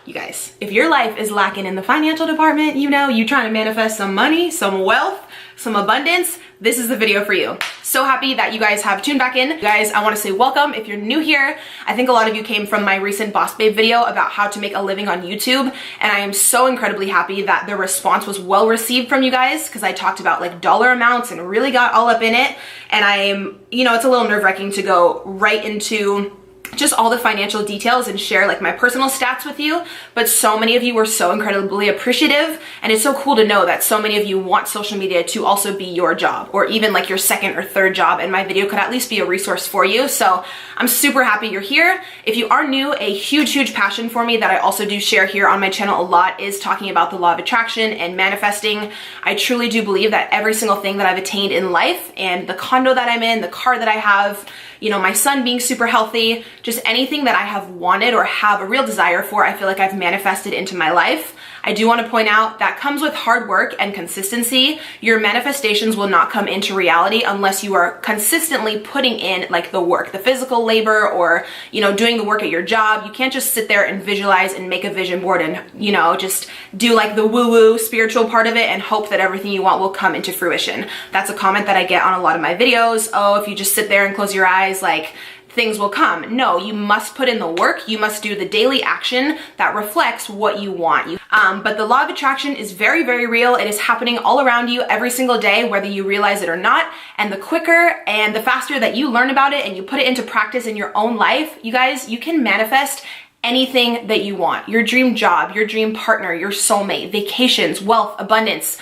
You guys, if your life is lacking in the financial department, you know, you trying to manifest some money, some wealth, some abundance, this is the video for you. So happy that you guys have tuned back in. Guys, I want to say welcome. If you're new here, I think a lot of you came from my recent Boss Babe video about how to make a living on YouTube, and I am so incredibly happy that the response was well received from you guys, because I talked about like dollar amounts and really got all up in it. And I am, you know, it's a little nerve-wracking to go right into just all the financial details and share like my personal stats with you, but so many of you were so incredibly appreciative, and it's so cool to know that so many of you want social media to also be your job, or even like your second or third job, and my video could at least be a resource for you. So I'm super happy you're here. If you are new, a huge passion for me that I also do share here on my channel a lot is talking about the law of attraction and manifesting. I truly do believe that every single thing that I've attained in life, and the condo that I'm in, the car that I have, you know, my son being super healthy, just anything that I have wanted or have a real desire for, I feel like I've manifested into my life. I do want to point out that comes with hard work and consistency. Your manifestations will not come into reality unless you are consistently putting in like the work, the physical labor, or, you know, doing the work at your job. You can't just sit there and visualize and make a vision board and, you know, just do like the woo-woo spiritual part of it and hope that everything you want will come into fruition. That's a comment that I get on a lot of my videos. Oh, if you just sit there and close your eyes, like things will come. No, you must put in the work. You must do the daily action that reflects what you want. But the law of attraction is very real. It is happening all around you every single day, whether you realize it or not. And the quicker and the faster that you learn about it and you put it into practice in your own life, you guys, you can manifest anything that you want. Your dream job, your dream partner, your soulmate, vacations, wealth, abundance,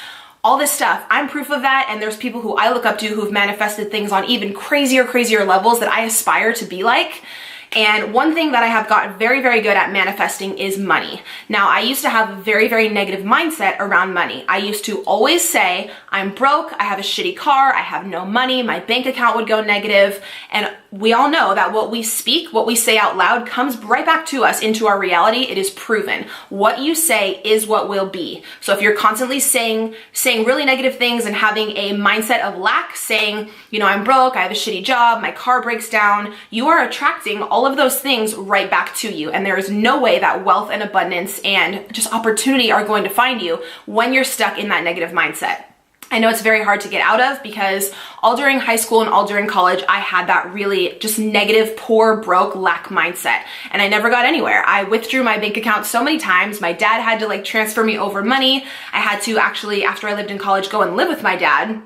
all this stuff. I'm proof of that, and there's people who I look up to who've manifested things on even crazier levels that I aspire to be like. And one thing that I have gotten very good at manifesting is money. Now, I used to have a very negative mindset around money. I used to always say, I'm broke, I have a shitty car, I have no money, my bank account would go negative. And we all know that what we speak, what we say out loud comes right back to us into our reality. It is proven. What you say is what will be. So if you're constantly saying really negative things and having a mindset of lack, saying, you know, I'm broke, I have a shitty job, my car breaks down, you are attracting all of those things right back to you. And there is no way that wealth and abundance and just opportunity are going to find you when you're stuck in that negative mindset. I know it's very hard to get out of, because all during high school and all during college, I had that really just negative, poor, broke, lack mindset. And I never got anywhere. I withdrew my bank account so many times. My dad had to like transfer me over money. I had to actually, after I lived in college, go and live with my dad.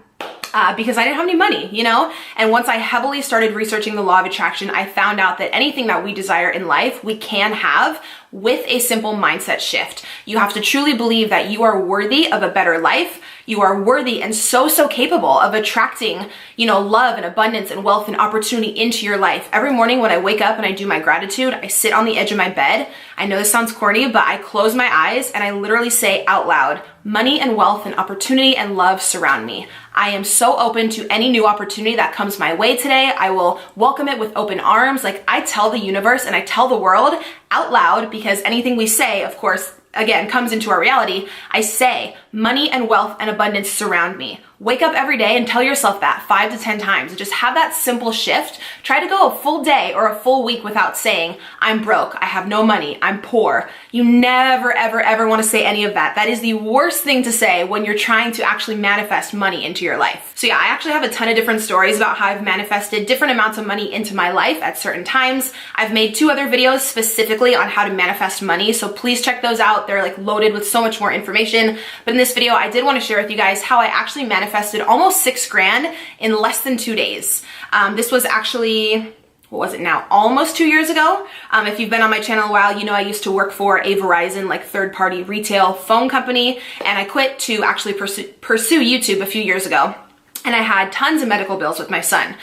Because I didn't have any money, you know? And once I heavily started researching the law of attraction, I found out that anything that we desire in life, we can have with a simple mindset shift. You have to truly believe that you are worthy of a better life. You are worthy and so capable of attracting, you know, love and abundance and wealth and opportunity into your life. Every morning when I wake up and I do my gratitude, I sit on the edge of my bed. I know this sounds corny, but I close my eyes and I literally say out loud, money and wealth and opportunity and love surround me. I am so open to any new opportunity that comes my way today. I will welcome it with open arms. Like, I tell the universe and I tell the world out loud, because anything we say, of course, again, comes into our reality. I say, money and wealth and abundance surround me. Wake up every day and tell yourself that 5 to 10 times. Just have that simple shift. Try to go a full day or a full week without saying, I'm broke, I have no money, I'm poor. You never, ever want to say any of that. That is the worst thing to say when you're trying to actually manifest money into your life. So yeah, I actually have a ton of different stories about how I've manifested different amounts of money into my life at certain times. I've made 2 other videos specifically on how to manifest money, so please check those out. They're like loaded with so much more information. But in this video, I did want to share with you guys how I actually manifested almost 6 grand in less than 2 days. This was actually, what was it now? Almost 2 years ago. If you've been on my channel a while, you know I used to work for a Verizon like third-party retail phone company, and I quit to actually pursue YouTube a few years ago. And I had tons of medical bills with my son.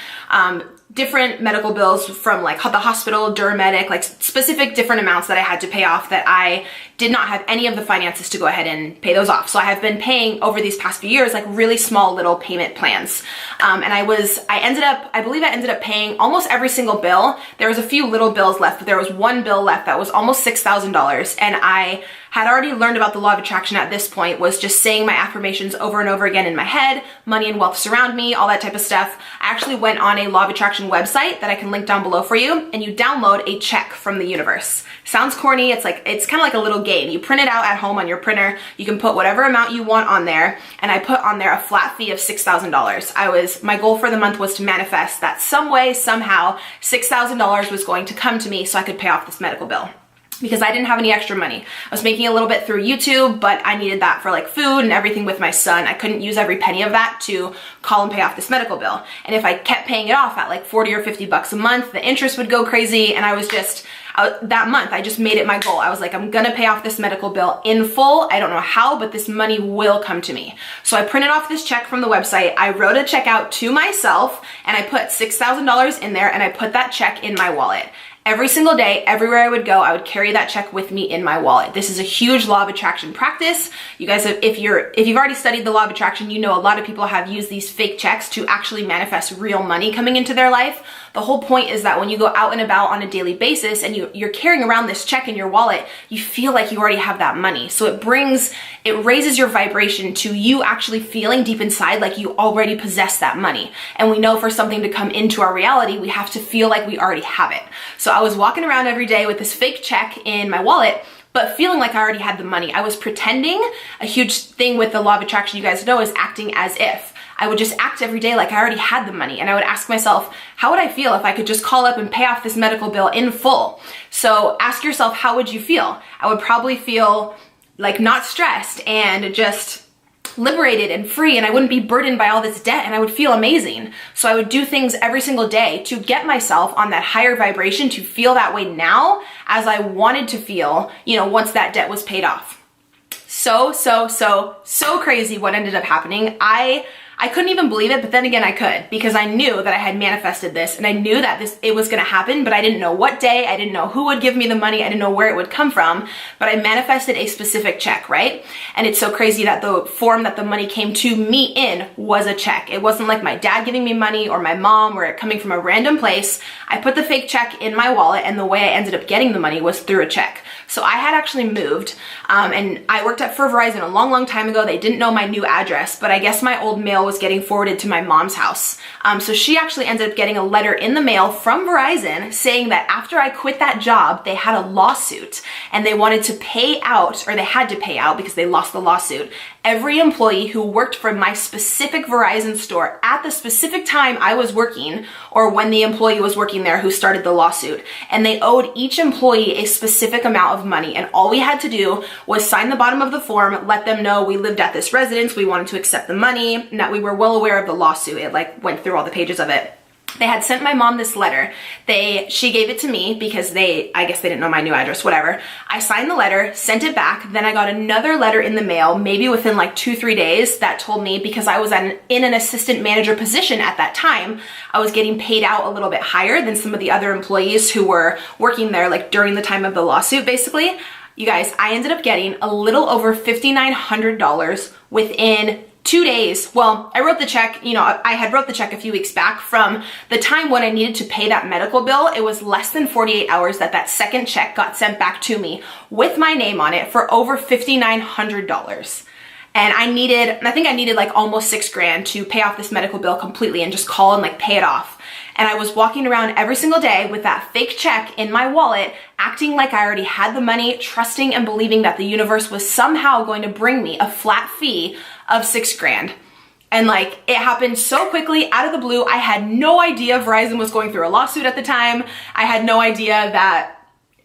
Different medical bills from like the hospital, Duromedic, like specific different amounts that I had to pay off that I did not have any of the finances to go ahead and pay those off. So I have been paying over these past few years like really small little payment plans. And I believe I ended up paying almost every single bill. There was a few little bills left, but there was one bill left that was almost $6,000. And I had already learned about the law of attraction at this point, was just saying my affirmations over and over again in my head, money and wealth surround me, all that type of stuff. I actually went on a law of attraction website that I can link down below for you, and you download a check from the universe. Sounds corny. It's kind of like a little game. You print it out at home on your printer. You can put whatever amount you want on there, and I put on there a flat fee of $6,000. My goal for the month was to manifest that some way, somehow, $6,000 was going to come to me so I could pay off this medical bill, because I didn't have any extra money. I was making a little bit through YouTube, but I needed that for like food and everything with my son. I couldn't use every penny of that to call and pay off this medical bill. And if I kept paying it off at like 40 or 50 bucks a month, the interest would go crazy. And that month, I just made it my goal. I was like, I'm gonna pay off this medical bill in full. I don't know how, but this money will come to me. So I printed off this check from the website. I wrote a check out to myself, and I put $6,000 in there, and I put that check in my wallet. Every single day, everywhere I would go, I would carry that check with me in my wallet. This is a huge law of attraction practice. You guys, if you've already studied the law of attraction, you know a lot of people have used these fake checks to actually manifest real money coming into their life. The whole point is that when you go out and about on a daily basis and you're carrying around this check in your wallet, you feel like you already have that money. So it raises your vibration to you actually feeling deep inside like you already possess that money. And we know for something to come into our reality, we have to feel like we already have it. So I was walking around every day with this fake check in my wallet, but feeling like I already had the money. I was pretending. A huge thing with the law of attraction, you guys know, is acting as if. I would just act every day like I already had the money, and I would ask myself, how would I feel if I could just call up and pay off this medical bill in full? So ask yourself, how would you feel? I would probably feel like not stressed and just liberated and free, and I wouldn't be burdened by all this debt, and I would feel amazing. So I would do things every single day to get myself on that higher vibration, to feel that way now as I wanted to feel, once that debt was paid off. So crazy what ended up happening. I couldn't even believe it, but then again I could, because I knew that I had manifested this, and I knew that it was gonna happen, but I didn't know what day, I didn't know who would give me the money, I didn't know where it would come from, but I manifested a specific check, right? And it's so crazy that the form that the money came to me in was a check. It wasn't like my dad giving me money or my mom or it coming from a random place. I put the fake check in my wallet, and the way I ended up getting the money was through a check. So I had actually moved, and I worked for Verizon a long time ago. They didn't know my new address, but I guess my old mail was getting forwarded to my mom's house. So she actually ended up getting a letter in the mail from Verizon saying that after I quit that job, they had a lawsuit, and they wanted to pay out, or they had to pay out because they lost the lawsuit, every employee who worked for my specific Verizon store at the specific time I was working, or when the employee was working there who started the lawsuit. And they owed each employee a specific amount of money, and all we had to do was sign the bottom of the form, let them know we lived at this residence, we wanted to accept the money, and that we were well aware of the lawsuit. It went through all the pages of it. They had sent my mom this letter. She gave it to me because I guess they didn't know my new address, whatever. I signed the letter, sent it back. Then I got another letter in the mail, maybe within like 2-3 days, that told me, because I was in an assistant manager position at that time, I was getting paid out a little bit higher than some of the other employees who were working there like during the time of the lawsuit, basically. You guys, I ended up getting a little over $5,900 within 2 days. Well, I wrote the check, I had wrote the check a few weeks back. From the time when I needed to pay that medical bill, it was less than 48 hours that second check got sent back to me with my name on it for over $5,900. And I think I needed like almost $6,000 to pay off this medical bill completely and just call and like pay it off. And I was walking around every single day with that fake check in my wallet, acting like I already had the money, trusting and believing that the universe was somehow going to bring me a flat fee of $6,000. And like, it happened so quickly, out of the blue. I had no idea Verizon was going through a lawsuit at the time. I had no idea that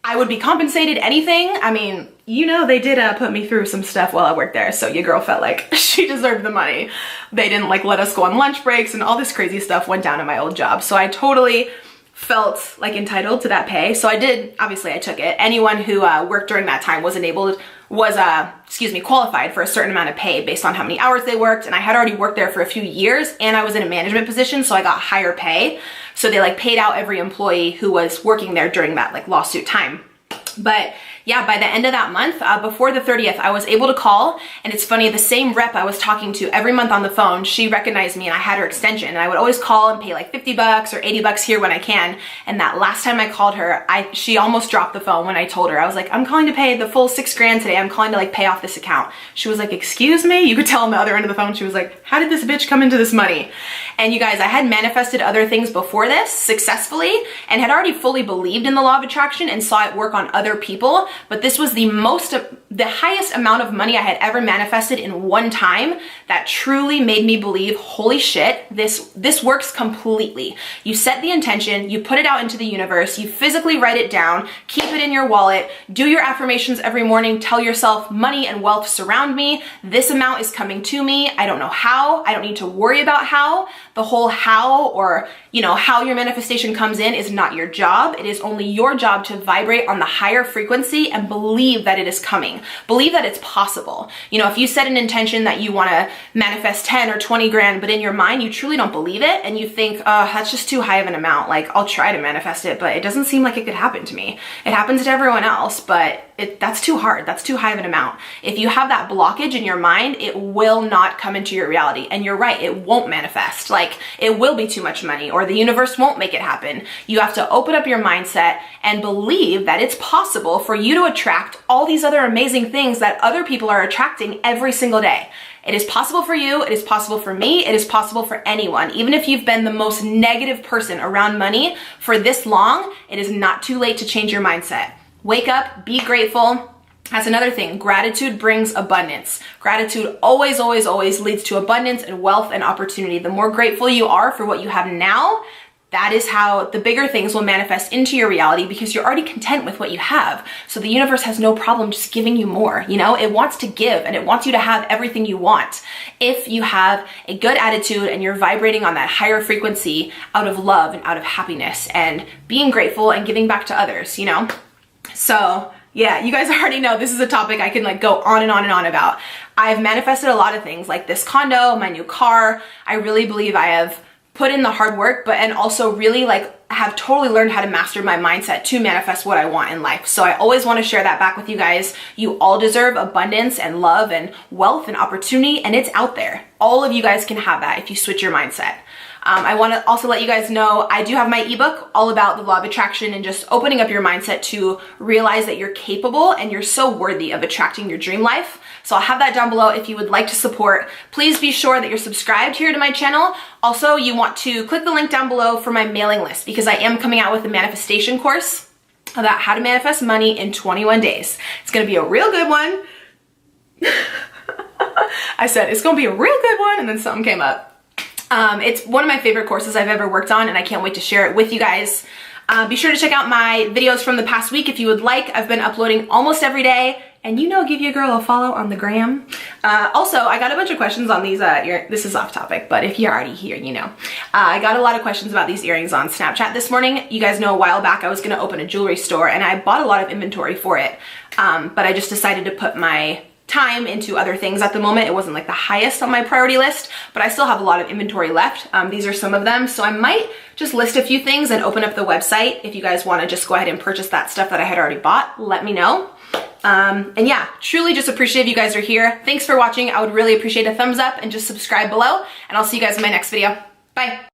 I would be compensated anything. I mean, they did put me through some stuff while I worked there, so your girl felt like she deserved the money. They didn't like let us go on lunch breaks, and all this crazy stuff went down in my old job. So I totally felt like entitled to that pay. So I did, obviously I took it. Anyone who worked during that time was qualified for a certain amount of pay based on how many hours they worked. And I had already worked there for a few years, and I was in a management position, so I got higher pay. So they like paid out every employee who was working there during that like lawsuit time. But yeah, by the end of that month, before the 30th, I was able to call. And it's funny, the same rep I was talking to every month on the phone, she recognized me and I had her extension. And I would always call and pay like $50 or $80 here when I can. And that last time I called her, she almost dropped the phone when I told her. I was like, I'm calling to pay the full $6,000 today. I'm calling to like pay off this account. She was like, excuse me? You could tell on the other end of the phone, she was like, how did this bitch come into this money? And you guys, I had manifested other things before this successfully and had already fully believed in the law of attraction and saw it work on other people. But this was the highest amount of money I had ever manifested in one time that truly made me believe, holy shit, this works completely. You set the intention, you put it out into the universe, you physically write it down, keep it in your wallet, do your affirmations every morning, tell yourself money and wealth surround me, this amount is coming to me, I don't know how, I don't need to worry about how. The whole how, or how your manifestation comes in, is not your job. It is only your job to vibrate on the higher frequency and believe that it is coming. Believe that it's possible. If you set an intention that you want to manifest 10 or 20 grand, but in your mind you truly don't believe it and you think, that's just too high of an amount. Like, I'll try to manifest it, but it doesn't seem like it could happen to me. It happens to everyone else, but that's too hard. That's too high of an amount. If you have that blockage in your mind, it will not come into your reality. And you're right, it won't manifest. Like, it will be too much money, or the universe won't make it happen. You have to open up your mindset and believe that it's possible for you to attract all these other amazing things that other people are attracting every single day. It is possible for you, it is possible for me, it is possible for anyone. Even if you've been the most negative person around money for this long, it is not too late to change your mindset. Wake up, be grateful. That's another thing. Gratitude brings abundance. Gratitude always, always, always leads to abundance and wealth and opportunity. The more grateful you are for what you have now, that is how the bigger things will manifest into your reality, because you're already content with what you have. So the universe has no problem just giving you more. It wants to give and it wants you to have everything you want. If you have a good attitude and you're vibrating on that higher frequency out of love and out of happiness and being grateful and giving back to others, So yeah, you guys already know this is a topic I can like go on and on and on about. I've manifested a lot of things like this condo, my new car. I really believe I have put in the hard work, and also really have totally learned how to master my mindset to manifest what I want in life. So I always want to share that back with you guys. You all deserve abundance and love and wealth and opportunity, and it's out there. All of you guys can have that if you switch your mindset. I want to also let you guys know I do have my ebook all about the law of attraction and just opening up your mindset to realize that you're capable and you're so worthy of attracting your dream life. So I'll have that down below if you would like to support. Please be sure that you're subscribed here to my channel. Also, you want to click the link down below for my mailing list, because I am coming out with a manifestation course about how to manifest money in 21 days. It's going to be a real good one. I said it's going to be a real good one, and then something came up. It's one of my favorite courses I've ever worked on, and I can't wait to share it with you guys. Be sure to check out my videos from the past week if you would like. I've been uploading almost every day, and give your girl a follow on the gram. Also, I got a bunch of questions on these, this is off topic, but if you're already here, I got a lot of questions about these earrings on Snapchat this morning. You guys know a while back I was gonna open a jewelry store, and I bought a lot of inventory for it, but I just decided to put my time into other things at the moment. It wasn't like the highest on my priority list, but I still have a lot of inventory left. These are some of them. So I might just list a few things and open up the website. If you guys want to just go ahead and purchase that stuff that I had already bought, let me know. And yeah, truly just appreciate if you guys are here. Thanks for watching. I would really appreciate a thumbs up and just subscribe below, and I'll see you guys in my next video. Bye.